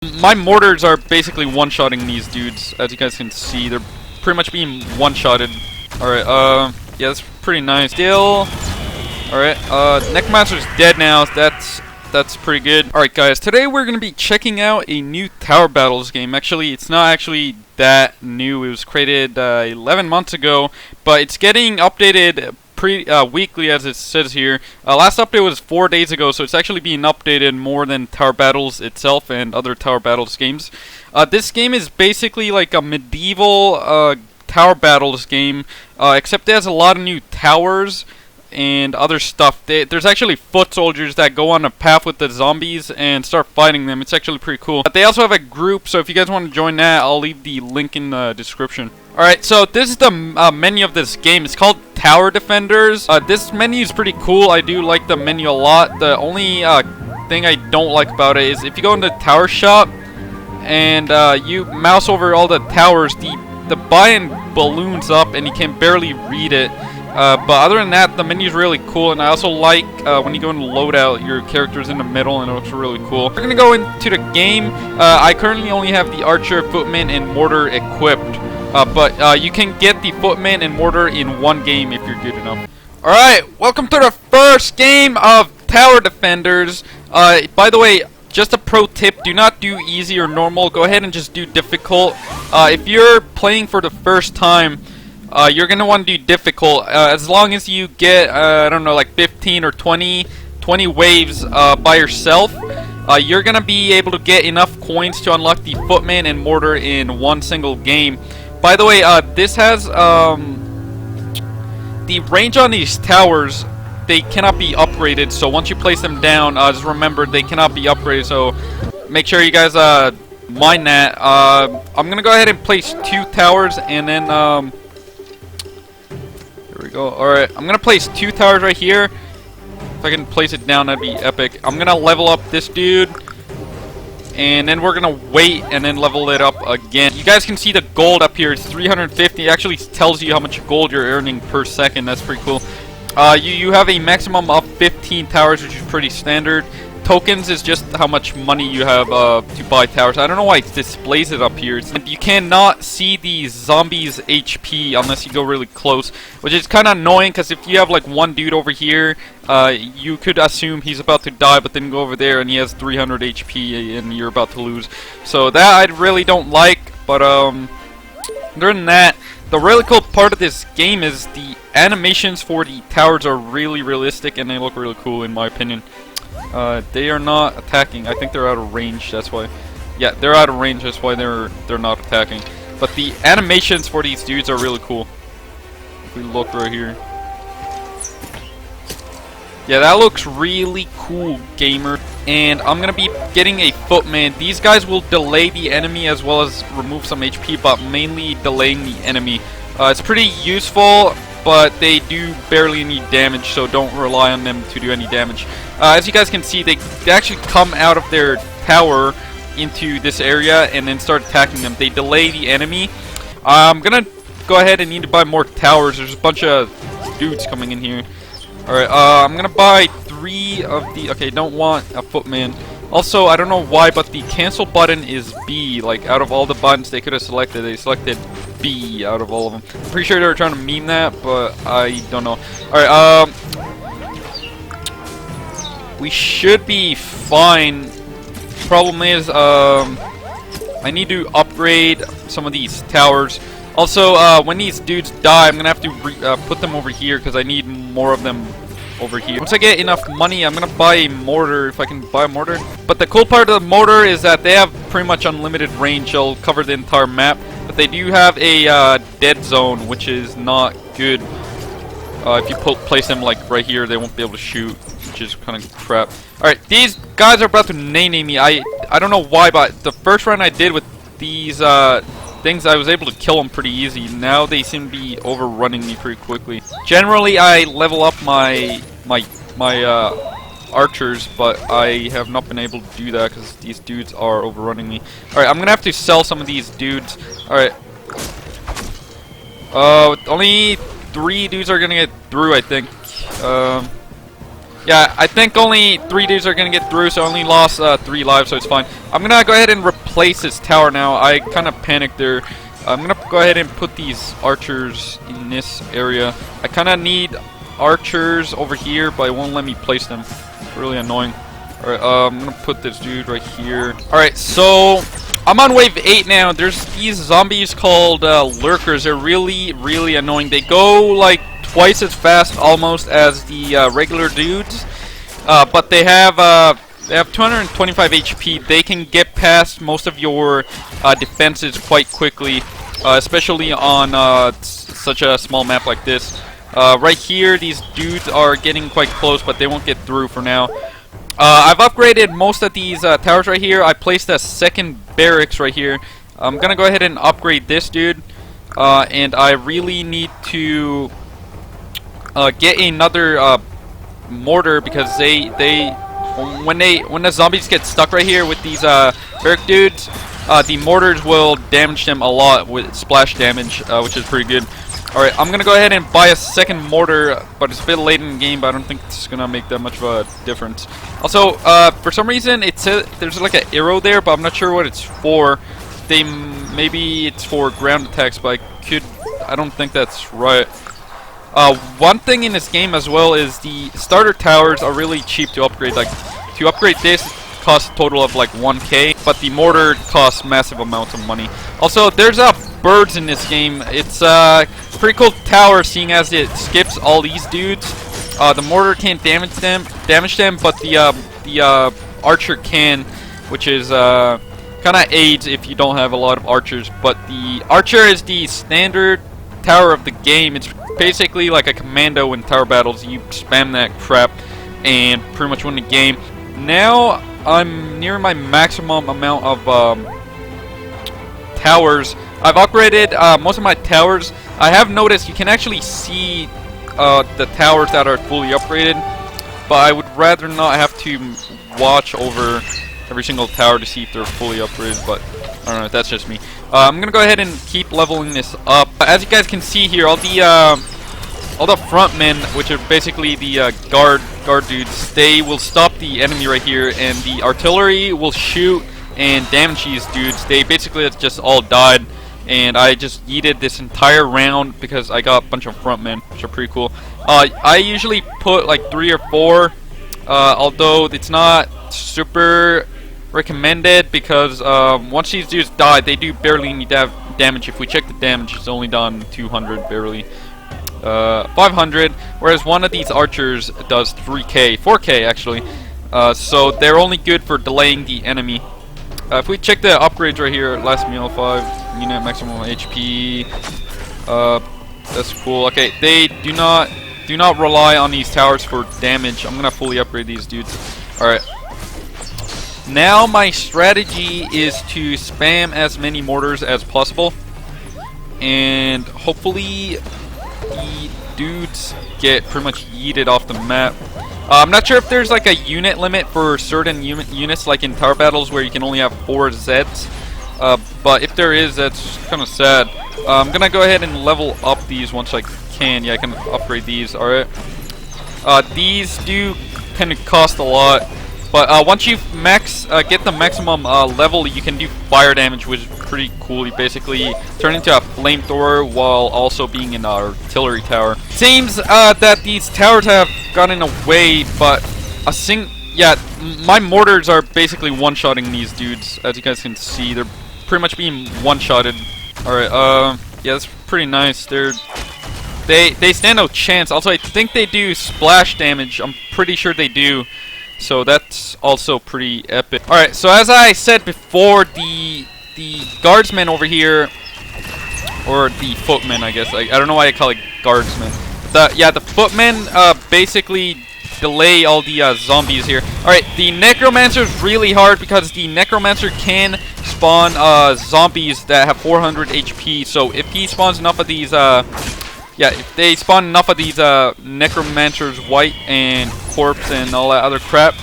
My mortars are basically one-shotting these dudes, as you guys can see. They're pretty much being one-shotted. Alright, yeah, that's pretty nice. Still, alright, Necromancer's dead now. That's pretty good. Alright guys, today we're going to be checking out a new Tower Battles game. Actually, it's not actually that new. It was created 11 months ago, but it's getting updated weekly, as it says here. Last update was 4 days ago, so it's actually being updated more than Tower Battles itself and other Tower Battles games. This game is basically like a medieval Tower Battles game, except it has a lot of new towers and other stuff. There's actually foot soldiers that go on a path with the zombies and start fighting them. It's actually pretty cool. But they also have a group, so if you guys want to join that, I'll leave the link in the description. Alright, so this is the menu of this game. It's called Tower Defenders. This menu is pretty cool. I do like the menu a lot. The only thing I don't like about it is if you go into Tower Shop and you mouse over all the towers, the buy-in balloons up and you can barely read it. But other than that, the menu is really cool, and I also like when you go into loadout, your character's in the middle, and it looks really cool. We're gonna go into the game. I currently only have the archer, footman, and mortar equipped, but you can get the footman and mortar in one game if you're good enough. Alright, welcome to the first game of Tower Defenders. By the way, just a pro tip, do not do easy or normal. Go ahead and just do difficult. If you're playing for the first time, you're going to want to do difficult, as long as you get, I don't know, like 15 or 20 waves by yourself. You're going to be able to get enough coins to unlock the footman and mortar in one single game. By the way, this has, the range on these towers, they cannot be upgraded, so once you place them down, just remember they cannot be upgraded, so make sure you guys mind that. I'm going to go ahead and place 2 towers, and then, there we go. Alright, I'm gonna place 2 towers right here. If I can place it down, that'd be epic. I'm gonna level up this dude, and then we're gonna wait and then level it up again. You guys can see the gold up here. It's 350. It actually tells you how much gold you're earning per second. That's pretty cool. You have a maximum of 15 towers, which is pretty standard. Tokens is just how much money you have to buy towers. I don't know why it displays it up here. You cannot see the zombies' HP unless you go really close, which is kind of annoying, because if you have like one dude over here, you could assume he's about to die, but then go over there and he has 300 HP and you're about to lose. So that I really don't like, but other than that, the really cool part of this game is the animations for the towers are really realistic and they look really cool in my opinion. They are not attacking. I think they're out of range, that's why. Yeah, they're out of range, that's why they're not attacking. But the animations for these dudes are really cool. If we look right here. Yeah, that looks really cool, gamer. And I'm gonna be getting a footman. These guys will delay the enemy as well as remove some HP, but mainly delaying the enemy. It's pretty useful, but they do barely any damage, so don't rely on them to do any damage. As you guys can see, they actually come out of their tower into this area and then start attacking them. They delay the enemy. I'm gonna go ahead and need to buy more towers. There's a bunch of dudes coming in here. Alright, I'm gonna buy 3 of the... Okay, don't want a footman. Also, I don't know why, but the cancel button is B. Like, out of all the buttons they could have selected, they selected B out of all of them. I'm pretty sure they were trying to meme that, but I don't know. Alright, we should be fine. Problem is, I need to upgrade some of these towers. Also, when these dudes die, I'm gonna have to put them over here because I need more of them over here. Once I get enough money, I'm gonna buy a mortar, if I can buy a mortar. But the cool part of the mortar is that they have pretty much unlimited range. They'll cover the entire map. But they do have a dead zone, which is not good. If you place them like right here, they won't be able to shoot, which is kind of crap. Alright, these guys are about to nay me. I don't know why, but the first run I did with these things, I was able to kill them pretty easy. Now they seem to be overrunning me pretty quickly. Generally, I level up my archers, but I have not been able to do that because these dudes are overrunning me. Alright, I'm gonna have to sell some of these dudes. Alright. Only 3 dudes are gonna get through, I think. Yeah, Yeah, I think only 3 dudes are gonna get through, so I only lost 3 lives, so it's fine. I'm gonna go ahead and replace this tower now. I kind of panicked there. I'm gonna go ahead and put these archers in this area. I kind of need archers over here, but it won't let me place them. It's really annoying. Alright, I'm gonna put this dude right here. Alright, so I'm on wave 8 now. There's these zombies called lurkers. They're really, really annoying. They go like twice as fast almost as the regular dudes, but they have 225 HP. They can get past most of your defenses quite quickly, especially on such a small map like this. Right here, these dudes are getting quite close, but they won't get through for now. I've upgraded most of these towers right here. I placed a second barracks right here. I'm gonna go ahead and upgrade this dude, and I really need to get another mortar, because when the zombies get stuck right here with these barrack dudes, the mortars will damage them a lot with splash damage, which is pretty good. Alright, I'm gonna go ahead and buy a second mortar, but it's a bit late in the game, but I don't think it's gonna make that much of a difference. Also, for some reason, there's like an arrow there, but I'm not sure what it's for. Maybe it's for ground attacks, but I don't think that's right. One thing in this game as well is the starter towers are really cheap to upgrade. Like, to upgrade this, it costs a total of like 1k, but the mortar costs massive amounts of money. Also, there's birds in this game. It's a pretty cool tower, seeing as it skips all these dudes. The mortar can't damage them, but the archer can, which is kind of aids if you don't have a lot of archers. But the archer is the standard tower of the game. It's basically like a commando in tower battles. You spam that crap and pretty much win the game. Now I'm near my maximum amount of towers. I've upgraded most of my towers. I have noticed you can actually see the towers that are fully upgraded, but I would rather not have to watch over every single tower to see if they're fully upgraded, but I don't know, that's just me. I'm gonna go ahead and keep leveling this up. As you guys can see here, all the front men, which are basically the guard dudes, they will stop the enemy right here, and the artillery will shoot and damage these dudes. They basically just all died, and I just yeeted this entire round because I got a bunch of front men, which are pretty cool. I usually put like 3 or 4, although it's not super recommended, because once these dudes die, they do barely any damage. If we check the damage, it's only done 200 barely. 500, whereas one of these archers does 3k, 4k actually. So they're only good for delaying the enemy. If we check the upgrades right here, last meal 5 unit maximum HP. That's cool. Okay, they do not rely on these towers for damage. I'm gonna fully upgrade these dudes. All right. Now my strategy is to spam as many mortars as possible, and hopefully the dudes get pretty much yeeted off the map. I'm not sure if there's like a unit limit for certain units, like in tower battles where you can only have 4 Zeds, but if there is, that's kind of sad. I'm gonna go ahead and level up these once I can. Yeah, I can upgrade these. Alright. These do tend to cost a lot, but once you get the maximum level, you can do fire damage, which is pretty cool. You basically turn into a flamethrower while also being in an artillery tower. Seems that these towers have gotten away, but my mortars are basically one-shotting these dudes. As you guys can see, they're pretty much being one-shotted. Alright, yeah, that's pretty nice. They stand no chance. Also, I think they do splash damage. I'm pretty sure they do. So that's also pretty epic. Alright, so as I said before, the guardsmen over here, or the footmen, I guess. I don't know why I call it guardsmen. The footmen basically delay all the zombies here. Alright, the necromancer is really hard because the necromancer can spawn zombies that have 400 HP. So if he spawns enough of these, if they spawn enough of these necromancers, white and corpse and all that other crap,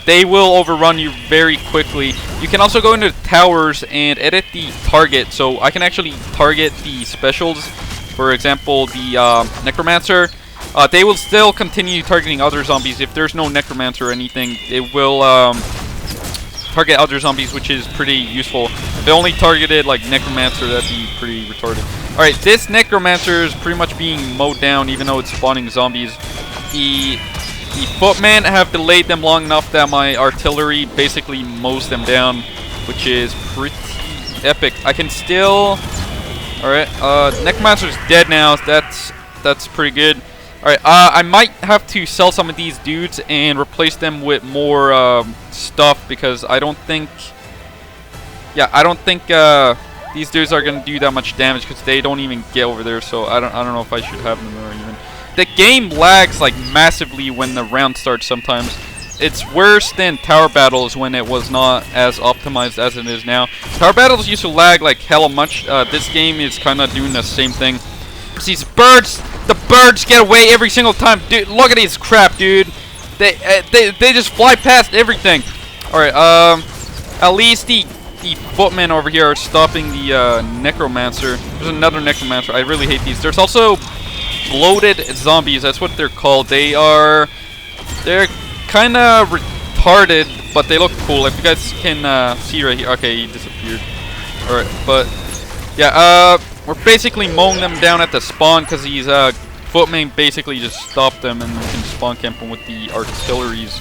they will overrun you very quickly. You can also go into towers and edit the target, so I can actually target the specials. For example, the necromancer. They will still continue targeting other zombies. If there's no necromancer or anything, it will target other zombies, which is pretty useful. If they only targeted like necromancer, that'd be pretty retarded. Alright, this necromancer is pretty much being mowed down, even though it's spawning zombies. The footmen have delayed them long enough that my artillery basically mows them down, which is pretty epic. I can still... Alright, necromancer's dead now. That's pretty good. Alright, I might have to sell some of these dudes and replace them with more stuff, because I don't think... Yeah, I don't think these dudes are gonna do that much damage, because they don't even get over there, so I don't know if I should have them there even. The game lags like massively when the round starts sometimes. It's worse than Tower Battles when it was not as optimized as it is now. Tower Battles used to lag like hella much. This game is kind of doing the same thing. These birds, the birds get away every single time. Dude, look at this crap, dude. They just fly past everything. All right, at least the footmen over here are stopping the necromancer. There's another necromancer. I really hate these. There's also bloated zombies. That's what they're called. They're kind of retarded, but they look cool. If you guys can see right here. Okay, he disappeared. All right, but yeah, we're basically mowing them down at the spawn because these footmen basically just stop them and we can spawn camp them with the artilleries.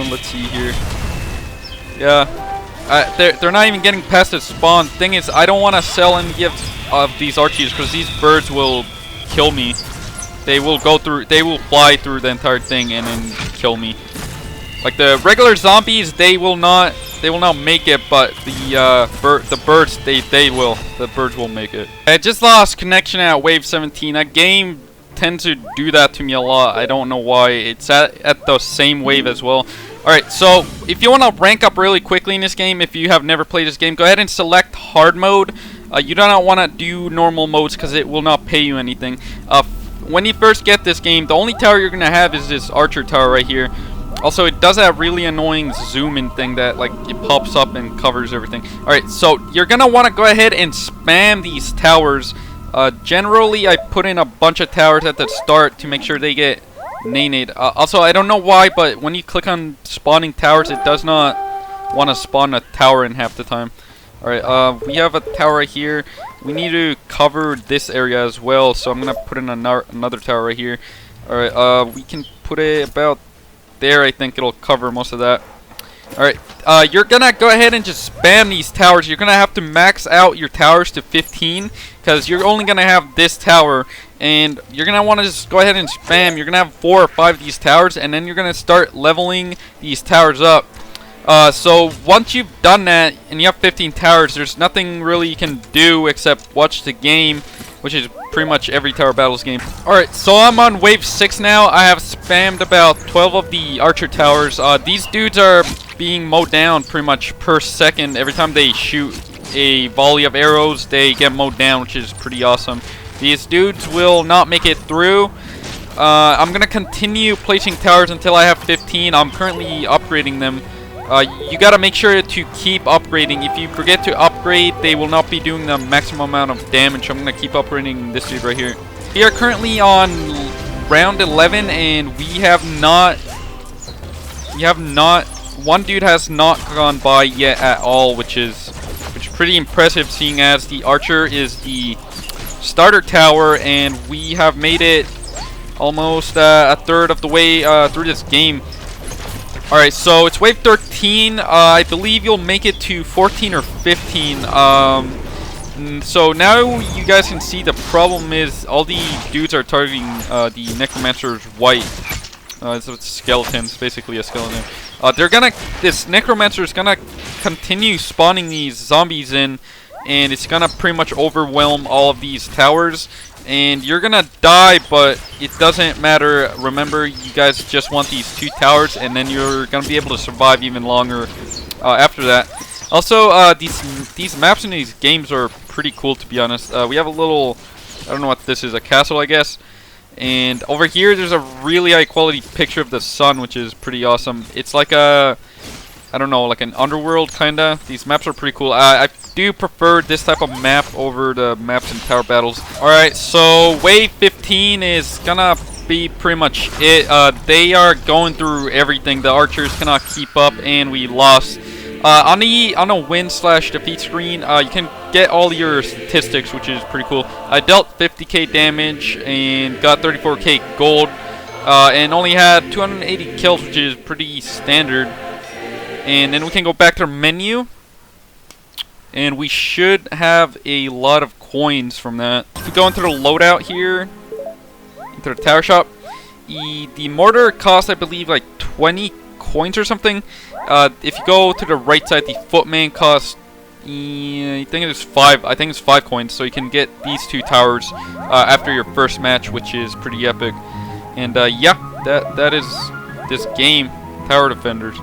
Let's see here. Yeah, they're not even getting past the spawn. Thing is, I don't want to sell any of these archers because these birds will kill me. They will fly through the entire thing and then kill me. Like the regular zombies, they will not make it, but the birds, they will. The birds will make it. I just lost connection at wave 17. That game tends to do that to me a lot. I don't know why. It's at the same wave as well. Alright, so if you want to rank up really quickly in this game, if you have never played this game, go ahead and select hard mode. You do not want to do normal modes because it will not pay you anything. When you first get this game, the only tower you're going to have is this archer tower right here. Also, it does that really annoying zoom in thing that like it pops up and covers everything. Alright, so you're going to want to go ahead and spam these towers. Generally, I put in a bunch of towers at the start to make sure they get nade. Also, I don't know why, but when you click on spawning towers, it does not want to spawn a tower in half the time. Alright, we have a tower right here. We need to cover this area as well, so I'm going to put in another tower right here. Alright, we can put it about there. I think it'll cover most of that. Alright, you're going to go ahead and just spam these towers. You're going to have to max out your towers to 15, because you're only going to have this tower, and you're going to want to just go ahead and spam. You're going to have 4 or 5 of these towers, and then you're going to start leveling these towers up. So once you've done that and you have 15 towers, there's nothing really you can do except watch the game, which is pretty much every Tower Battles game. Alright, so I'm on wave 6 now. I have spammed about 12 of the archer towers. These dudes are being mowed down pretty much per second. Every time they shoot a volley of arrows, they get mowed down, which is pretty awesome. These dudes will not make it through. I'm going to continue placing towers until I have 15. I'm currently upgrading them. You gotta make sure to keep upgrading. If you forget to upgrade, they will not be doing the maximum amount of damage. I'm gonna keep upgrading this dude right here. We are currently on round 11, and we have not. One dude has not gone by yet at all, which is pretty impressive, seeing as the archer is the starter tower, and we have made it almost a third of the way through this game. Alright, so it's wave 13. I believe you'll make it to 14 or 15. So now you guys can see the problem is all the dudes are targeting the necromancer's white. It's a skeleton. It's basically a skeleton. This necromancer is gonna continue spawning these zombies in, and it's gonna pretty much overwhelm all of these towers. And you're gonna die, but it doesn't matter. Remember, you guys just want these 2 towers, and then you're gonna be able to survive even longer after that. Also, these maps in these games are pretty cool, to be honest. We have a little, I don't know what this is, a castle, I guess. And over here, there's a really high quality picture of the sun, which is pretty awesome. It's like a, I don't know, like an underworld kinda. These maps are pretty cool. I do prefer this type of map over the maps in tower battles. Alright, so wave 15 is gonna be pretty much it. They are going through everything. The archers cannot keep up, and we lost. On the win/defeat screen, you can get all your statistics, which is pretty cool. I dealt 50k damage and got 34k gold, and only had 280 kills, which is pretty standard. And then we can go back to the menu, and we should have a lot of coins from that. If we go into the loadout here, into the tower shop, the mortar costs, I believe, like 20 coins or something. If you go to the right side, the footman costs, I think it's 5. I think it's 5 coins. So you can get these 2 towers after your first match, which is pretty epic. And yeah, that is this game, Tower Defenders.